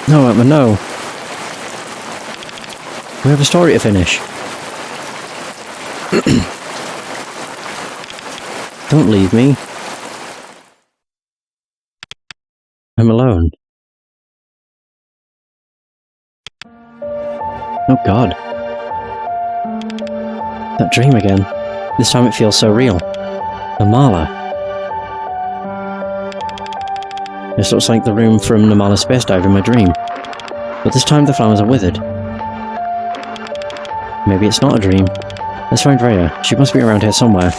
No, Atma, no. We have a story to finish. Don't leave me. I'm alone. Oh god. That dream again. This time it feels so real. Namala. This looks like the room from Namala's space dive in my dream. But this time the flowers are withered. Maybe it's not a dream. Let's find Raya. She must be around here somewhere.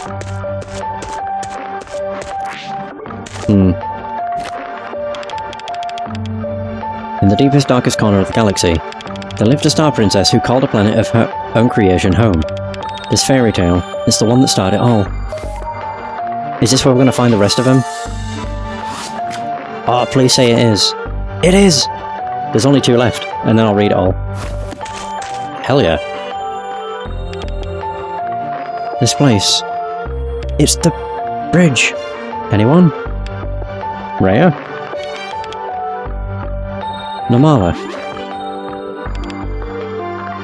In the deepest, darkest corner of the galaxy, there lived a star princess who called a planet of her own creation home. This fairy tale is the one that started it all. Is this where we're going to find the rest of them? Oh, please say it is. It is! There's only 2 left, and then I'll read it all. Hell yeah. This place. It's the bridge. Anyone? Raya? Namala?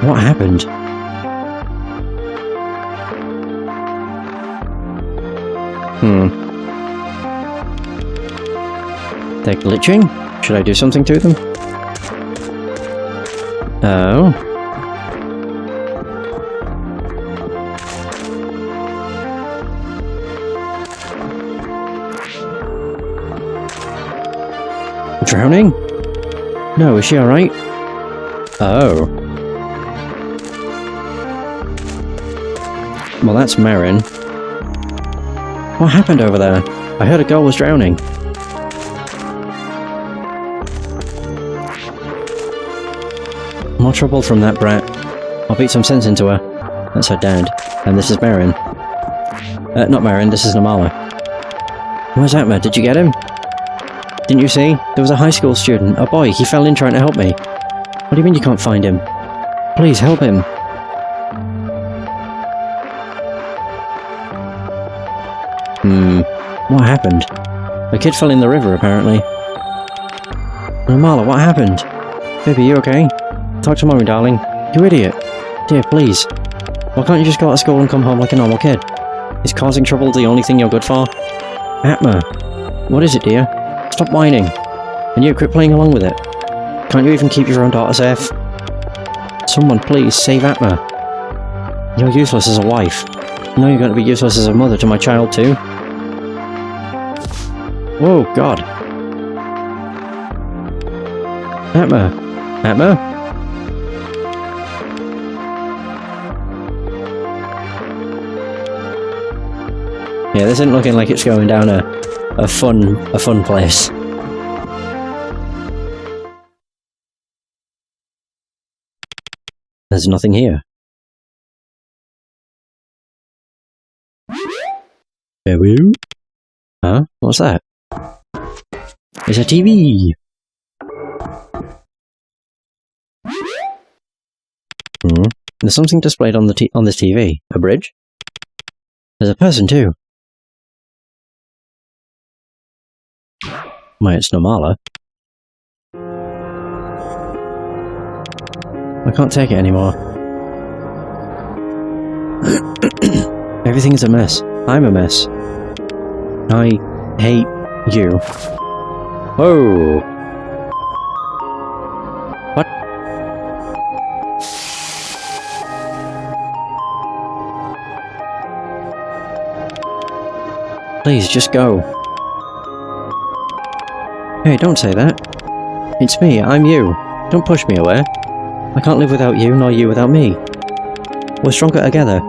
What happened? They're glitching? Should I do something to them? Oh. Drowning? No, is she alright? Oh. Well, that's Marin. What happened over there? I heard a girl was drowning. More trouble from that brat. I'll beat some sense into her. That's her dad. And this is Marin. Not Marin, this is Namala. Where's Atma? Did you get him? Didn't you see? There was a high school student, a boy. He fell in trying to help me. What do you mean you can't find him? Please, help him. What happened? A kid fell in the river, apparently. Namala, what happened? Baby, you okay? Talk to mommy, darling. You idiot. Dear, please. Why can't you just go out of school and come home like a normal kid? Is causing trouble the only thing you're good for? Atma. What is it, dear? Stop whining. And you, quit playing along with it. Can't you even keep your own daughter safe? Someone, please, save Atma. You're useless as a wife. Now you're going to be useless as a mother to my child, too. Whoa, God. Atma. Atma? Yeah, this isn't looking like it's going down a fun place. There's nothing here. Hello? Huh? What's that? It's a TV! There's something displayed on this TV. A bridge? There's a person too. Why, it's Namala. I can't take it anymore. Everything's a mess. I'm a mess. I hate you. Whoa! What? Please, just go. Hey, don't say that. It's me, I'm you. Don't push me away. I can't live without you, nor you without me. We're stronger together.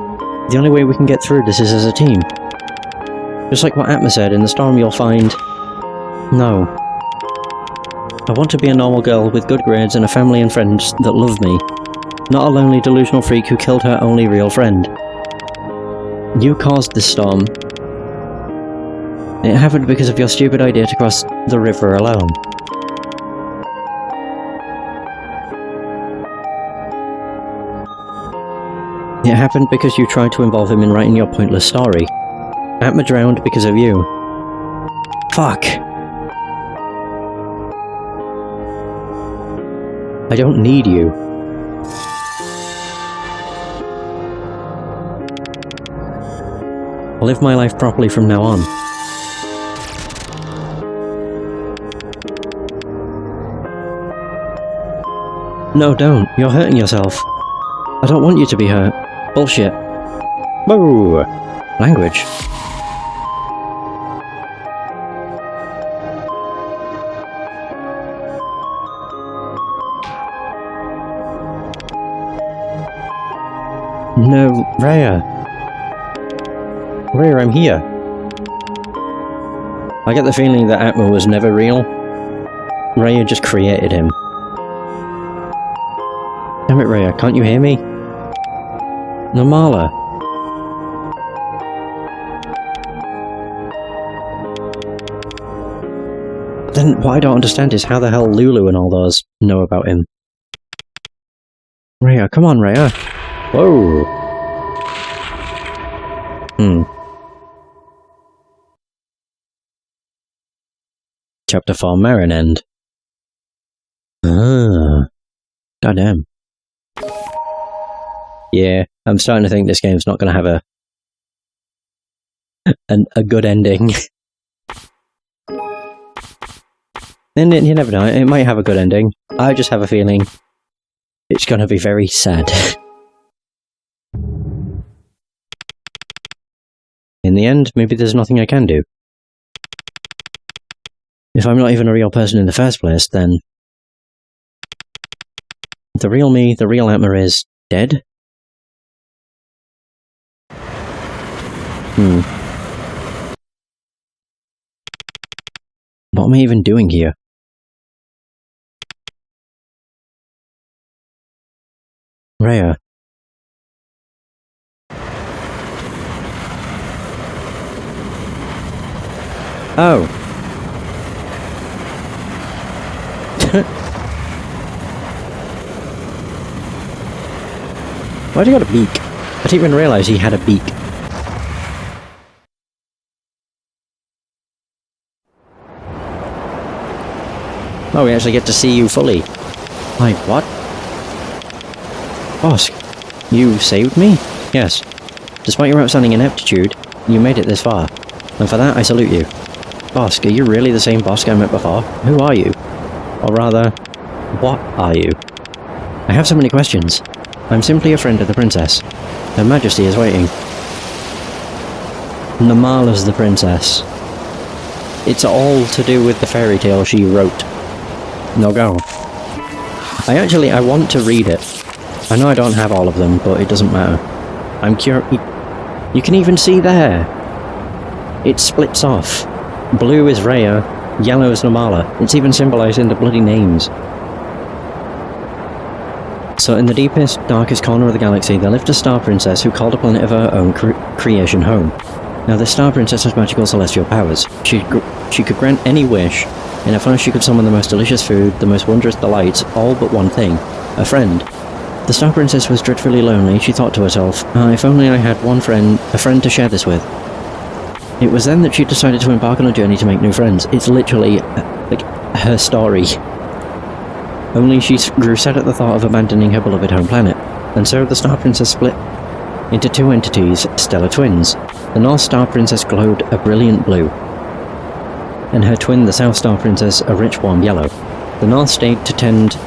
The only way we can get through this is as a team. Just like what Atma said, in the storm you'll find... No. I want to be a normal girl with good grades and a family and friends that love me. Not a lonely delusional freak who killed her only real friend. You caused this storm. It happened because of your stupid idea to cross the river alone. It happened because you tried to involve him in writing your pointless story. Atma drowned because of you. Fuck! I don't need you. I'll live my life properly from now on. No, don't. You're hurting yourself. I don't want you to be hurt. Bullshit. Whoa! Language. No, Raya. Raya, I'm here. I get the feeling that Atma was never real. Raya just created him. Damn it, Raya, can't you hear me? Normala. Then what I don't understand is how the hell Lulu and all those know about him. Raya, come on, Raya. Whoa. Chapter 4 Marin End. Goddamn. Yeah, I'm starting to think this game's not going to have a good ending. And you never know, it might have a good ending. I just have a feeling it's going to be very sad. In the end, maybe there's nothing I can do. If I'm not even a real person in the first place, then the real me, the real Atma is dead? What am I even doing here? Raya. Oh. Why'd he got a beak? I didn't even realise he had a beak. Oh, we actually get to see you fully. Like, what? Bosk, you saved me? Yes. Despite your outstanding ineptitude, you made it this far. And for that, I salute you. Bosk, are you really the same Bosk I met before? Who are you? Or rather, what are you? I have so many questions. I'm simply a friend of the princess. Her Majesty is waiting. Normala's the princess. It's all to do with the fairy tale she wrote. No go. I want to read it. I know I don't have all of them, but it doesn't matter. I'm curious. You can even see there. It splits off. Blue is Raya, yellow is Normala. It's even symbolised in the bloody names. So in the deepest, darkest corner of the galaxy, there lived a star princess who called a planet of her own creation home. Now this star princess has magical celestial powers. She could grant any wish. In her flash she could summon the most delicious food, the most wondrous delights, all but one thing. A friend. The star princess was dreadfully lonely. She thought to herself, if only I had a friend to share this with. It was then that she decided to embark on a journey to make new friends. It's literally, like, her story. Only she grew sad at the thought of abandoning her beloved home planet, and so the Star Princess split into two entities, stellar twins. The North Star Princess glowed a brilliant blue, and her twin, the South Star Princess, a rich warm yellow. The North stayed to tend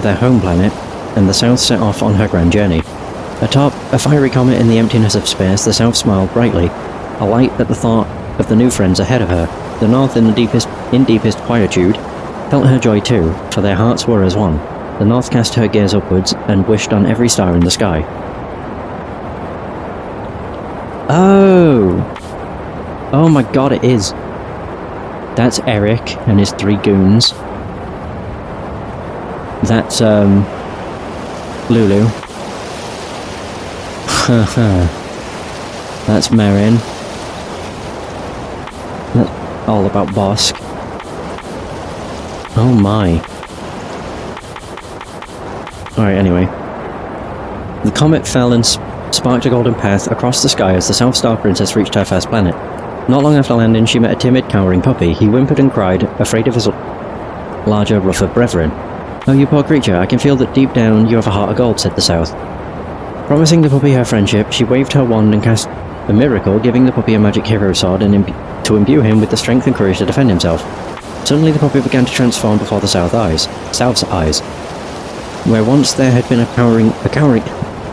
their home planet, and the South set off on her grand journey. Atop a fiery comet in the emptiness of space, the South smiled brightly, alight at the thought of the new friends ahead of her. The North, in deepest quietude, felt her joy too, for their hearts were as one. The North cast her gaze upwards and wished on every star in the sky. Oh! Oh my god, it is. That's Eric and his 3 goons. That's, Lulu. That's Marin. That's all about Bosk. Oh my. Alright, anyway. The comet fell and sparked a golden path across the sky as the South Star Princess reached her first planet. Not long after landing, she met a timid, cowering puppy. He whimpered and cried, afraid of his larger, rougher brethren. "Oh, you poor creature, I can feel that deep down you have a heart of gold," said the South. Promising the puppy her friendship, she waved her wand and cast a miracle, giving the puppy a magic hero sword to imbue him with the strength and courage to defend himself. Suddenly the puppy began to transform before the South's eyes. Where once there had been a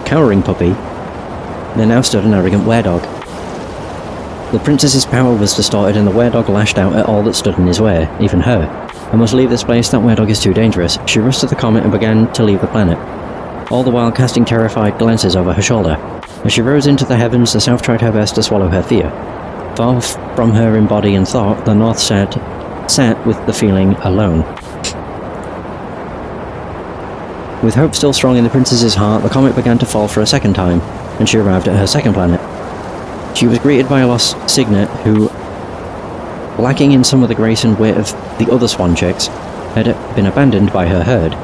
cowering puppy, there now stood an arrogant were-dog. The princess's power was distorted and the were-dog lashed out at all that stood in his way, even her. "I must leave this place, that were-dog is too dangerous." She rushed to the comet and began to leave the planet, all the while casting terrified glances over her shoulder. As she rose into the heavens, the South tried her best to swallow her fear. Far from her in body and thought, the North sat with the feeling alone. With hope still strong in the princess's heart, the comet began to fall for a second time, and she arrived at her second planet. She was greeted by a lost Signet who, lacking in some of the grace and wit of the other swan chicks, had been abandoned by her herd.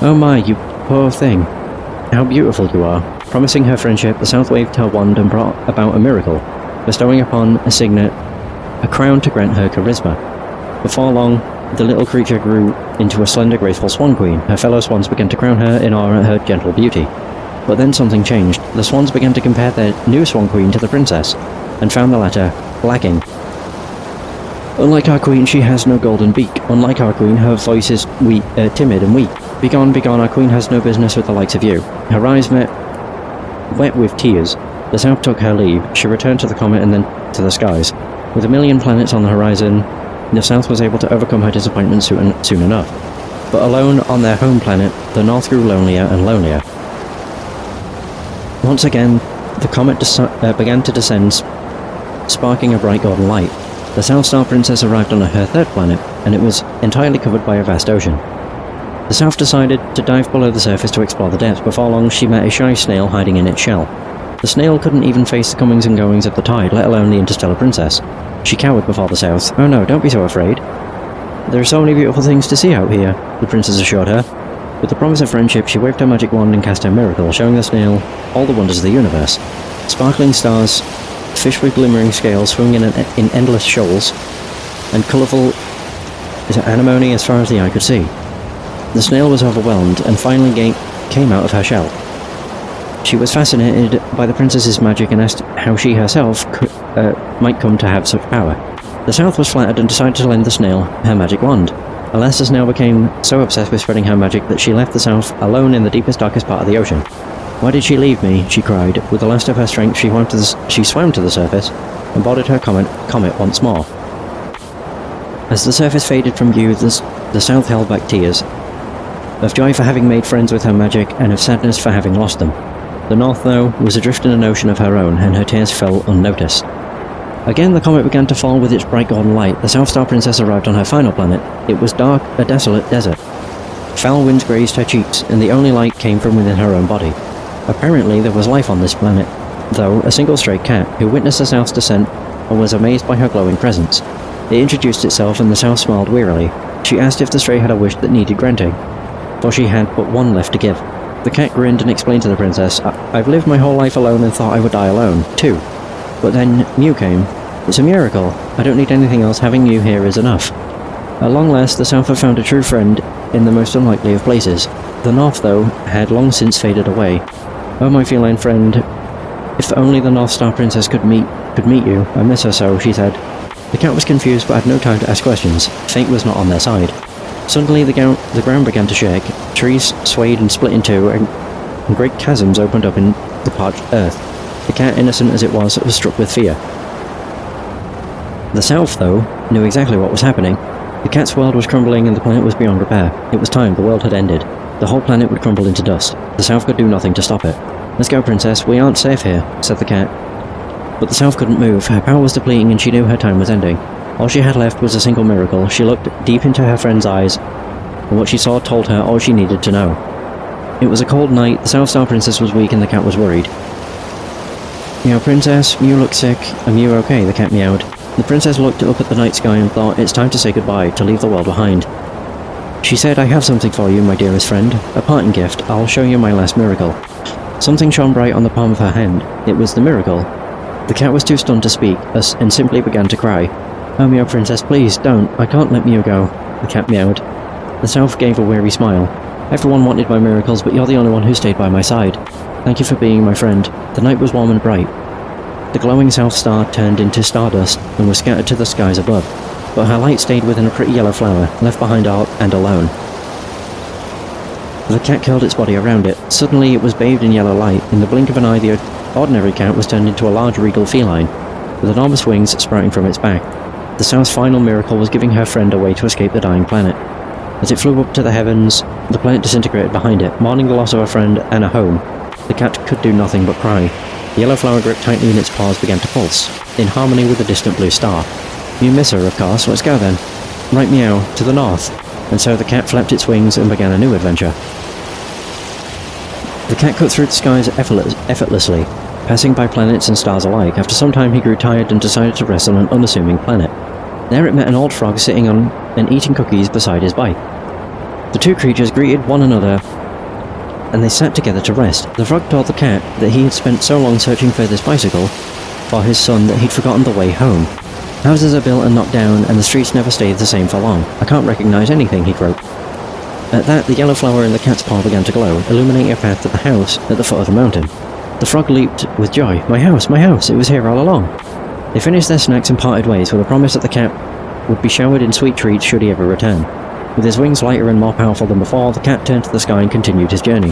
"Oh my, you poor thing. How beautiful you are." Promising her friendship, the South waved her wand and brought about a miracle, bestowing upon a Signet a crown to grant her charisma. Before long, the little creature grew into a slender, graceful swan queen. Her fellow swans began to crown her in awe at her gentle beauty. But then something changed. The swans began to compare their new swan queen to the princess, and found the latter lacking. "Unlike our queen, she has no golden beak. Unlike our queen, her voice is timid and weak. Begone, begone, our queen has no business with the likes of you." Her eyes met, wet with tears. The South took her leave. She returned to the comet and then to the skies. With a million planets on the horizon, the South was able to overcome her disappointment soon enough. But alone on their home planet, the North grew lonelier and lonelier. Once again, the comet began to descend, sparking a bright golden light. The South Star Princess arrived on her third planet, and it was entirely covered by a vast ocean. The South decided to dive below the surface to explore the depths. Before long, she met a shy snail hiding in its shell. The snail couldn't even face the comings and goings of the tide, let alone the interstellar princess. She cowered before the South. "Oh no, don't be so afraid. There are so many beautiful things to see out here," the princess assured her. With the promise of friendship, she waved her magic wand and cast her miracle, showing the snail all the wonders of the universe. Sparkling stars, fish with glimmering scales swimming in endless shoals, and colourful anemone as far as the eye could see. The snail was overwhelmed and finally came out of her shell. She was fascinated by the princess's magic and asked how she herself might come to have such power. The South was flattered and decided to lend the snail her magic wand. Alas, the snail became so obsessed with spreading her magic that she left the South alone in the deepest, darkest part of the ocean. "Why did she leave me?" she cried. With the last of her strength, she swam to the surface and boarded her comet once more. As the surface faded from view, the South held back tears, of joy for having made friends with her magic, and of sadness for having lost them. The North, though, was adrift in an ocean of her own, and her tears fell unnoticed. Again the comet began to fall with its bright golden light. The South Star Princess arrived on her final planet. It was dark, a desolate desert. Foul winds grazed her cheeks, and the only light came from within her own body. Apparently there was life on this planet, though a single stray cat, who witnessed the South's descent and was amazed by her glowing presence. It introduced itself, and the South smiled wearily. She asked if the stray had a wish that needed granting, for she had but one left to give. The cat grinned and explained to the princess, "I've lived my whole life alone and thought I would die alone, too. But then Mew came. It's a miracle. I don't need anything else. Having Mew here is enough." At long last, the South had found a true friend in the most unlikely of places. The North, though, had long since faded away. "Oh, my feline friend, if only the North Star Princess could meet you. I miss her so," she said. The cat was confused but had no time to ask questions. Fate was not on their side. Suddenly, the ground began to shake. Trees swayed and split in two, and great chasms opened up in the parched earth. The cat, innocent as it was struck with fear. The South, though, knew exactly what was happening. The cat's world was crumbling and the planet was beyond repair. It was time. The world had ended. The whole planet would crumble into dust. The South could do nothing to stop it. "Let's go, princess. We aren't safe here," said the cat. But the South couldn't move. Her power was depleting and she knew her time was ending. All she had left was a single miracle. She looked deep into her friend's eyes, and what she saw told her all she needed to know. It was a cold night. The South Star Princess was weak and the cat was worried. "Meow, princess. Mew looks sick. Are Mew okay?" the cat meowed. The princess looked up at the night sky and thought, "It's time to say goodbye, to leave the world behind." She said, "I have something for you, my dearest friend. A parting gift. I'll show you my last miracle." Something shone bright on the palm of her hand. It was the miracle. The cat was too stunned to speak, and simply began to cry. "Oh, Meow, princess, please, don't. I can't let Mew go," the cat meowed. The South gave a weary smile. Everyone wanted my miracles, but you're the only one who stayed by my side. Thank you for being my friend. The night was warm and bright. The glowing South Star turned into stardust and was scattered to the skies above, but her light stayed within a pretty yellow flower, left behind and alone. The cat curled its body around it. Suddenly it was bathed in yellow light. In the blink of an eye, the ordinary cat was turned into a large regal feline, with enormous wings sprouting from its back. The South's final miracle was giving her friend a way to escape the dying planet. As it flew up to the heavens, the planet disintegrated behind it, mourning the loss of a friend and a home. The cat could do nothing but cry. The yellow flower gripped tightly in its paws began to pulse, in harmony with the distant blue star. You miss her, of course. Let's go then. Right meow, to the north. And so the cat flapped its wings and began a new adventure. The cat cut through the skies effortlessly, passing by planets and stars alike. After some time he grew tired and decided to rest on an unassuming planet. There it met an old frog sitting on and eating cookies beside his bike. The two creatures greeted one another and they sat together to rest. The frog told the cat that he had spent so long searching for this bicycle for his son that he'd forgotten the way home. Houses are built and knocked down and the streets never stayed the same for long. I can't recognise anything, he croaked. At that, the yellow flower in the cat's paw began to glow, illuminating a path to the house at the foot of the mountain. The frog leaped with joy. My house! My house! It was here all along! They finished their snacks and parted ways with a promise that the cat would be showered in sweet treats should he ever return. With his wings lighter and more powerful than before, the cat turned to the sky and continued his journey.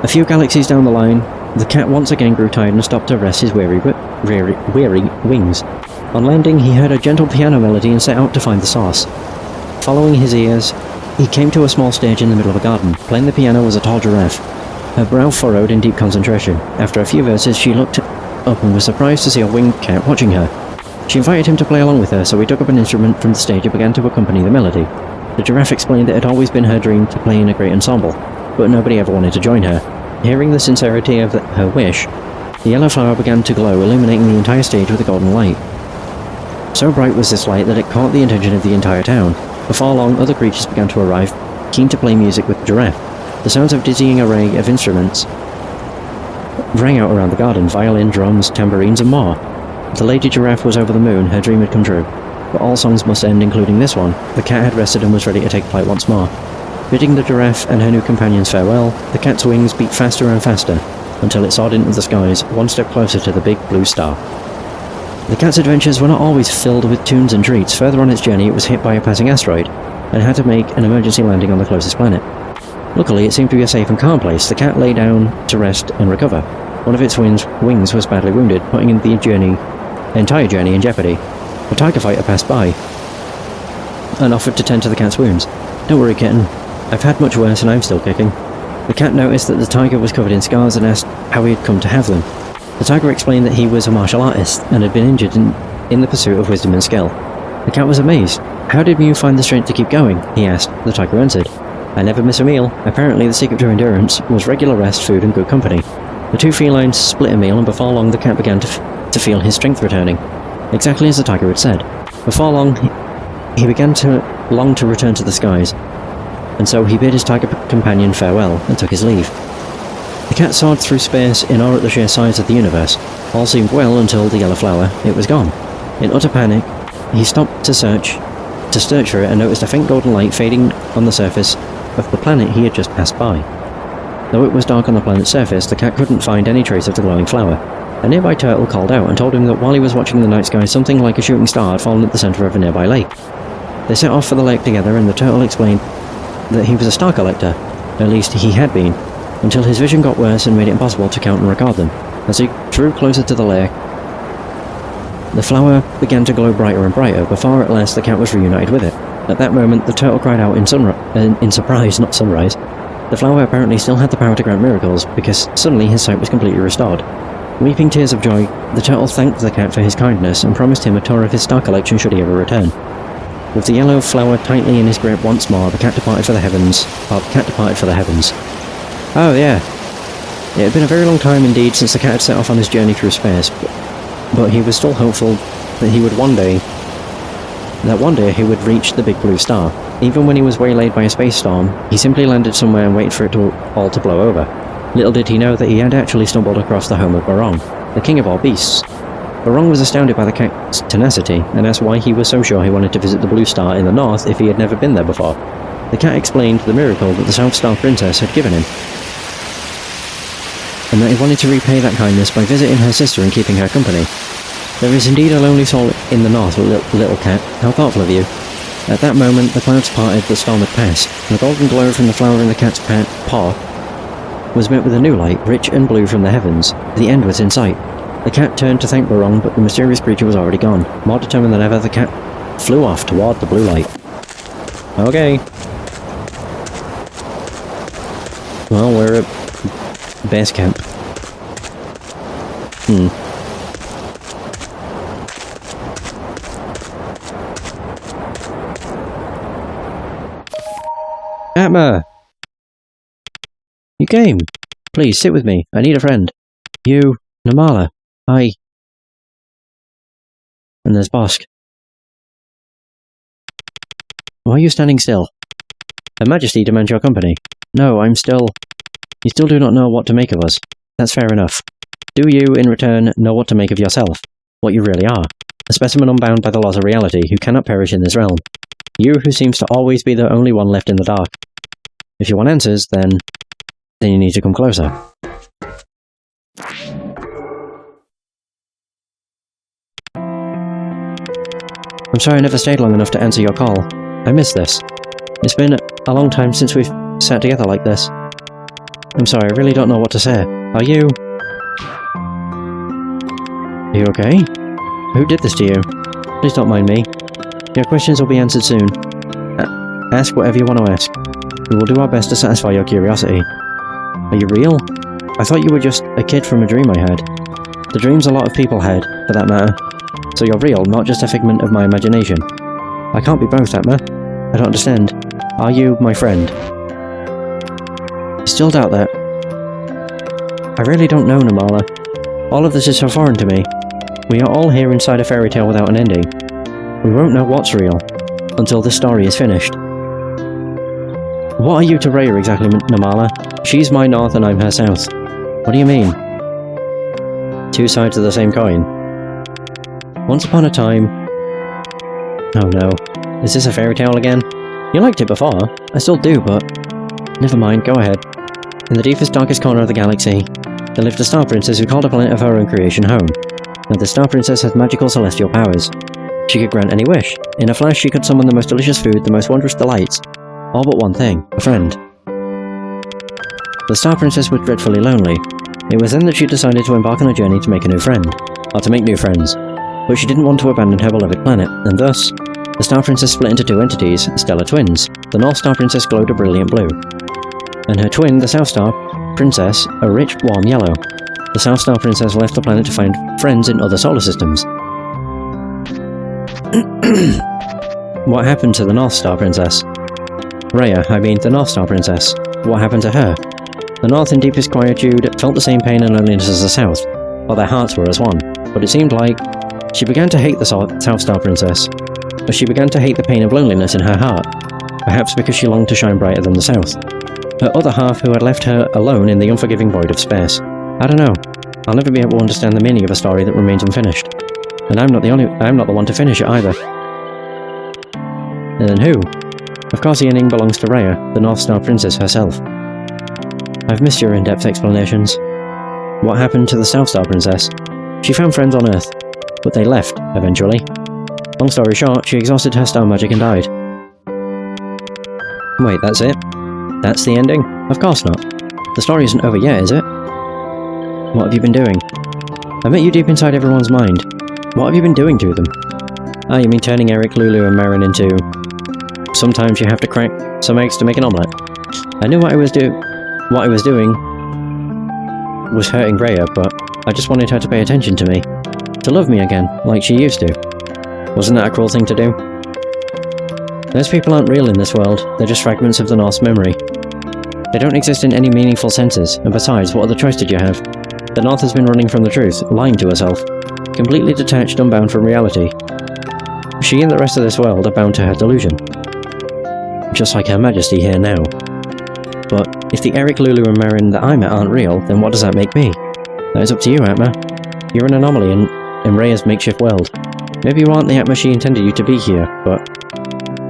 A few galaxies down the line, the cat once again grew tired and stopped to rest his weary wings. On landing, he heard a gentle piano melody and set out to find the source. Following his ears, he came to a small stage in the middle of a garden. Playing the piano was a tall giraffe, her brow furrowed in deep concentration. After a few verses, she looked up and was surprised to see a winged cat watching her. She invited him to play along with her, so he took up an instrument from the stage and began to accompany the melody. The giraffe explained that it had always been her dream to play in a great ensemble, but nobody ever wanted to join her. Hearing the sincerity of her wish, the yellow flower began to glow, illuminating the entire stage with a golden light. So bright was this light that it caught the attention of the entire town. Before long, other creatures began to arrive, keen to play music with the giraffe. The sounds of a dizzying array of instruments rang out around the garden, violin, drums, tambourines, and more. The lady giraffe was over the moon, her dream had come true. But all songs must end, including this one. The cat had rested and was ready to take flight once more. Bidding the giraffe and her new companions farewell, the cat's wings beat faster and faster, until it soared into the skies, one step closer to the big blue star. The cat's adventures were not always filled with tunes and treats. Further on its journey, it was hit by a passing asteroid, and had to make an emergency landing on the closest planet. Luckily, it seemed to be a safe and calm place. The cat lay down to rest and recover. One of its wings was badly wounded, putting the entire journey in jeopardy. A tiger fighter passed by and offered to tend to the cat's wounds. Don't worry, kitten. I've had much worse and I'm still kicking. The cat noticed that the tiger was covered in scars and asked how he had come to have them. The tiger explained that he was a martial artist and had been injured in the pursuit of wisdom and skill. The cat was amazed. How did Mew find the strength to keep going? He asked. The tiger answered. I never miss a meal. Apparently the secret to endurance was regular rest, food and good company. The two felines split a meal and before long the cat began to feel his strength returning. Exactly as the tiger had said. Before long he began to long to return to the skies, and so he bid his tiger companion farewell and took his leave. The cat soared through space in awe at the sheer size of the universe. All seemed well until the yellow flower. It was gone. In utter panic, he stopped to search for it and noticed a faint golden light fading on the surface of the planet he had just passed by. Though it was dark on the planet's surface, the cat couldn't find any trace of the glowing flower. A nearby turtle called out and told him that while he was watching the night sky, something like a shooting star had fallen at the centre of a nearby lake. They set off for the lake together, and the turtle explained that he was a star collector, at least he had been, until his vision got worse and made it impossible to count and record them. As he drew closer to the lake, the flower began to glow brighter and brighter, before at last the cat was reunited with it. At that moment, the turtle cried out in surprise, not sunrise. The flower apparently still had the power to grant miracles, because suddenly his sight was completely restored. Weeping tears of joy, the turtle thanked the cat for his kindness and promised him a tour of his star collection should he ever return. With the yellow flower tightly in his grip once more, the cat departed for the heavens. Oh yeah. It had been a very long time indeed since the cat had set off on his journey through space, but he was still hopeful that one day he would reach the big blue star. Even when he was waylaid by a space storm, he simply landed somewhere and waited for it all to blow over. Little did he know that he had actually stumbled across the home of Barong, the king of all beasts. Barong was astounded by the cat's tenacity, and asked why he was so sure he wanted to visit the blue star in the north if he had never been there before. The cat explained the miracle that the South Star Princess had given him, and that he wanted to repay that kindness by visiting her sister and keeping her company. There is indeed a lonely soul in the north, little cat. How thoughtful of you. At that moment, the clouds parted, the storm had passed, and the golden glow from the flower in the cat's paw was met with a new light, rich and blue from the heavens. The end was in sight. The cat turned to thank Barong, but the mysterious creature was already gone. More determined than ever, the cat flew off toward the blue light. Okay. Well, we're at base camp. Atma! You came. Please, sit with me. I need a friend. You, Namala. And there's Bosk. Why are you standing still? Her Majesty demands your company. No, I'm still... You still do not know what to make of us. That's fair enough. Do you, in return, know what to make of yourself? What you really are? A specimen unbound by the laws of reality, who cannot perish in this realm. You who seems to always be the only one left in the dark. If you want answers, then you need to come closer. I'm sorry I never stayed long enough to answer your call. I miss this. It's been a long time since we've sat together like this. I'm sorry, I really don't know what to say. Are you okay? Who did this to you? Please don't mind me. Your questions will be answered soon. Ask whatever you want to ask. We will do our best to satisfy your curiosity. Are you real? I thought you were just a kid from a dream I had. The dreams a lot of people had, for that matter. So you're real, not just a figment of my imagination. I can't be both, Atma. I don't understand. Are you my friend? I still doubt that. I really don't know, Namala. All of this is so foreign to me. We are all here inside a fairy tale without an ending. We won't know what's real until this story is finished. What are you to Raya exactly, Namala? She's my north and I'm her south. What do you mean? Two sides of the same coin. Once upon a time... Oh no. Is this a fairy tale again? You liked it before. I still do, but... Never mind, go ahead. In the deepest, darkest corner of the galaxy, there lived a star princess who called a planet of her own creation home. Now the star princess had magical celestial powers. She could grant any wish. In a flash, she could summon the most delicious food, the most wondrous delights. All but one thing, a friend. The star princess was dreadfully lonely. It was then that she decided to embark on a journey to make a new friend. Or to make new friends. But she didn't want to abandon her beloved planet, and thus, the star princess split into two entities, stellar twins. The North Star Princess glowed a brilliant blue, and her twin, the South Star Princess, a rich, warm yellow. The South Star Princess left the planet to find friends in other solar systems. What happened to the North Star Princess? Raya, the North Star Princess. What happened to her? The North, in deepest quietude, felt the same pain and loneliness as the South, or their hearts were as one. But it seemed like she began to hate the South Star Princess, or she began to hate the pain of loneliness in her heart, perhaps because she longed to shine brighter than the South. Her other half who had left her alone in the unforgiving void of space. I don't know. I'll never be able to understand the meaning of a story that remains unfinished. And I'm not the one to finish it either. And then who? Of course the ending belongs to Raya, the North Star Princess herself. I've missed your in-depth explanations. What happened to the South Star Princess? She found friends on Earth, but they left, eventually. Long story short, she exhausted her star magic and died. Wait, that's it? That's the ending? Of course not. The story isn't over yet, is it? What have you been doing? I met you deep inside everyone's mind. What have you been doing to them? Ah, you mean turning Eric, Lulu and Marin into... Sometimes you have to crack some eggs to make an omelette. I knew what I was doing was hurting Raya, but I just wanted her to pay attention to me. To love me again, like she used to. Wasn't that a cruel thing to do? Those people aren't real in this world, they're just fragments of the North's memory. They don't exist in any meaningful senses, and besides, what other choice did you have? The North has been running from the truth, lying to herself. Completely detached, unbound from reality. She and the rest of this world are bound to her delusion. Just like Her Majesty here now. But if the Eric, Lulu and Marin that I met aren't real, then what does that make me? That is up to you, Atma. You're an anomaly in Raya's makeshift world. Maybe you aren't the Atma she intended you to be here, but...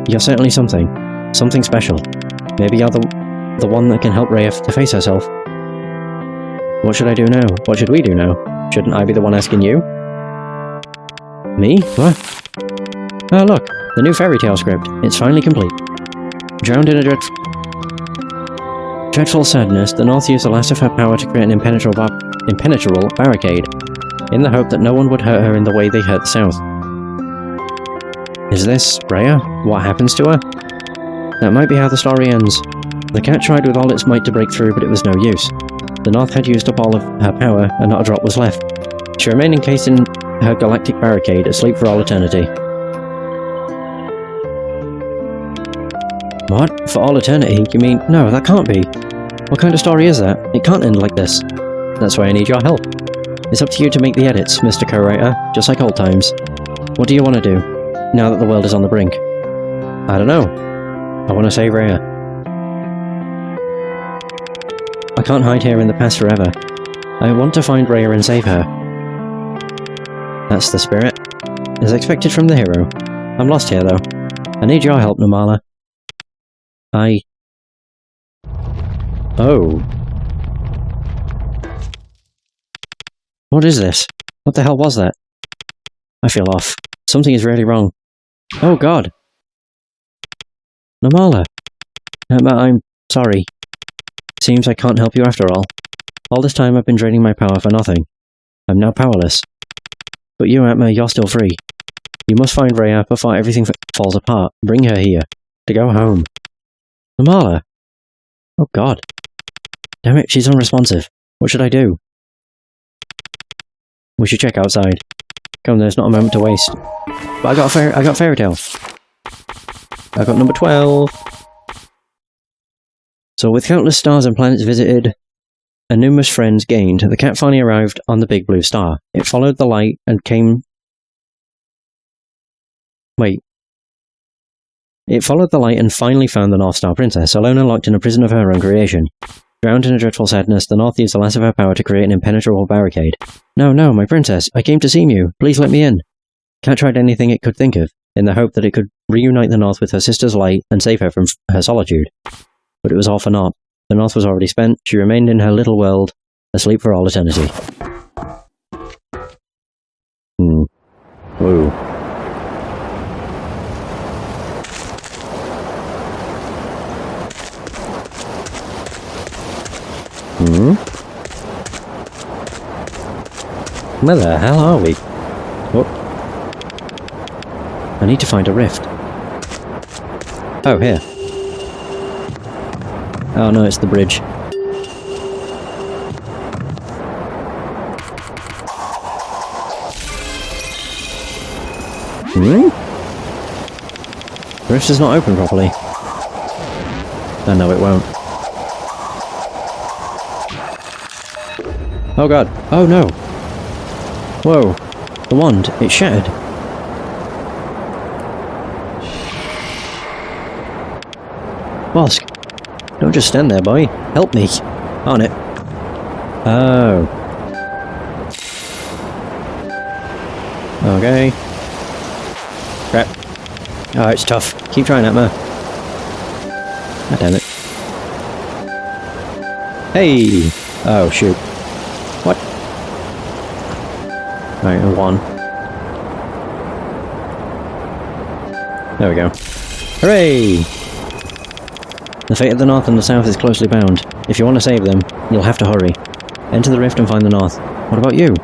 You're certainly something. Something special. Maybe you're the one that can help Raya to face herself. What should I do now? What should we do now? Shouldn't I be the one asking you? Me? What? Oh look, the new fairy tale script. It's finally complete. Drowned in a dreadful sadness, the North used the last of her power to create an impenetrable barricade, in the hope that no one would hurt her in the way they hurt the South. Is this Raya? What happens to her? That might be how the story ends. The cat tried with all its might to break through, but it was no use. The North had used up all of her power, and not a drop was left. She remained encased in her galactic barricade, asleep for all eternity. What? For all eternity? You mean... No, that can't be. What kind of story is that? It can't end like this. That's why I need your help. It's up to you to make the edits, Mr. Co-writer, just like old times. What do you want to do, now that the world is on the brink? I don't know. I want to save Raya. I can't hide here in the past forever. I want to find Raya and save her. That's the spirit. As expected from the hero. I'm lost here, though. I need your help, Namala. Oh. What is this? What the hell was that? I feel off. Something is really wrong. Oh god! Namala! I'm sorry. Seems I can't help you after all. All this time I've been draining my power for nothing. I'm now powerless. But you, Atma, you're still free. You must find Raya before everything falls apart. Bring her here. To go home. Namala! Oh god. Damn it, she's unresponsive. What should I do? We should check outside. Come, there's not a moment to waste. But I got fairy tale. I got number 12. So with countless stars and planets visited, and numerous friends gained, the cat finally arrived on the big blue star. It followed the light and came... Wait. It followed the light and finally found the North Star Princess, alone and locked in a prison of her own creation. Drowned in a dreadful sadness, the North used the last of her power to create an impenetrable barricade. No, my princess, I came to see you. Please let me in. Cat tried anything it could think of, in the hope that it could reunite the North with her sister's light and save her from her solitude. But it was all for naught. The North was already spent. She remained in her little world, asleep for all eternity. Whoa. Where the hell are we? Oh. I need to find a rift. Oh, here. Oh no, it's the bridge. The rift is not open properly. Oh no, it won't. Oh god. Oh no. Whoa. The wand. It shattered. Bosk. Don't just stand there, boy. Help me. On it. Oh. Okay. Crap. Oh, it's tough. Keep trying, Atma. God damn it. Hey! Oh, shoot. What? Alright, one. There we go. Hooray! The fate of the North and the South is closely bound. If you want to save them, you'll have to hurry. Enter the rift and find the North. What about you?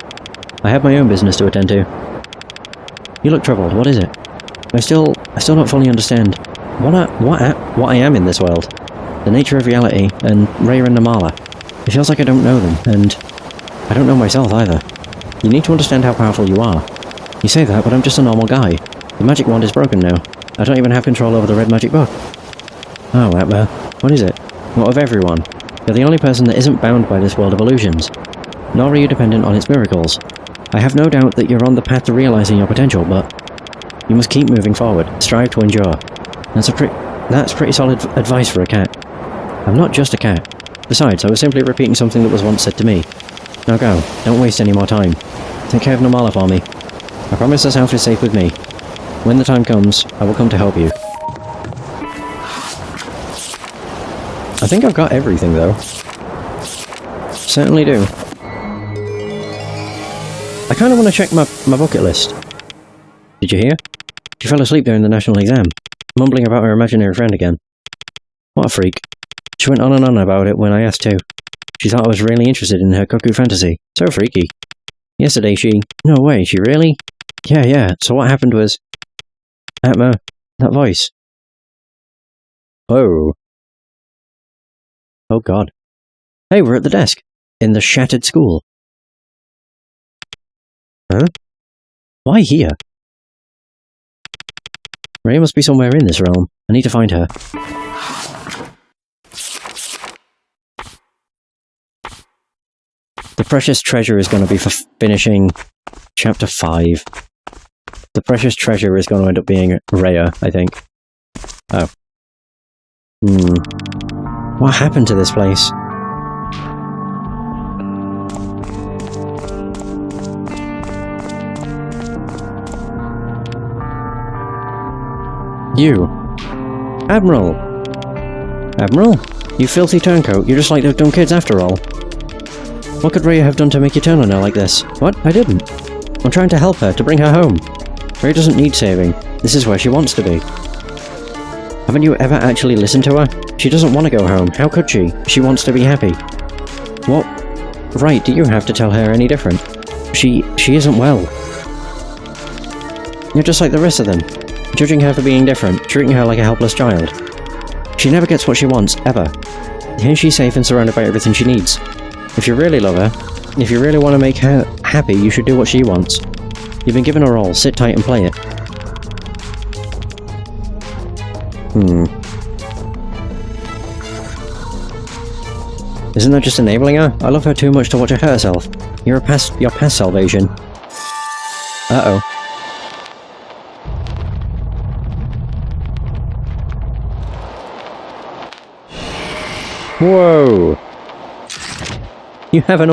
I have my own business to attend to. You look troubled. What is it? I still don't fully understand what I am in this world. The nature of reality, and Raya and Namala. It feels like I don't know them, and I don't know myself either. You need to understand how powerful you are. You say that, but I'm just a normal guy. The magic wand is broken now. I don't even have control over the red magic book. Oh, Atma. What is it? What of everyone? You're the only person that isn't bound by this world of illusions. Nor are you dependent on its miracles. I have no doubt that you're on the path to realizing your potential, but you must keep moving forward. Strive to endure. That's pretty solid advice for a cat. I'm not just a cat. Besides, I was simply repeating something that was once said to me. Now go. Don't waste any more time. Take care of Namala for me. I promise the South is safe with me. When the time comes, I will come to help you. I think I've got everything, though. Certainly do. I kind of want to check my bucket list. Did you hear? She fell asleep during the national exam, mumbling about her imaginary friend again. What a freak. She went on and on about it when I asked too. She thought I was really interested in her cuckoo fantasy. So freaky. Yesterday she... No way, she really? Yeah, so what happened was... Atma, that voice. Oh. Oh god. Hey, we're at the desk. In the shattered school. Huh? Why here? Raya must be somewhere in this realm. I need to find her. The precious treasure is going to be for finishing chapter 5. The precious treasure is going to end up being Raya, I think. Oh. What happened to this place? You. Admiral! Admiral? You filthy turncoat, you're just like those dumb kids after all. What could Raya have done to make you turn on her like this? What? I didn't. I'm trying to help her, to bring her home. Raya doesn't need saving. This is where she wants to be. Haven't you ever actually listened to her? She doesn't want to go home. How could she? She wants to be happy. What right do you have to tell her any different? She isn't well. You're just like the rest of them. Judging her for being different, treating her like a helpless child. She never gets what she wants, ever. Here she's safe and surrounded by everything she needs. If you really love her, if you really want to make her happy, you should do what she wants. You've been given a role, sit tight and play it. Isn't that just enabling her? I love her too much to watch her hurt herself. You're past salvation. Uh-oh. Whoa! You have an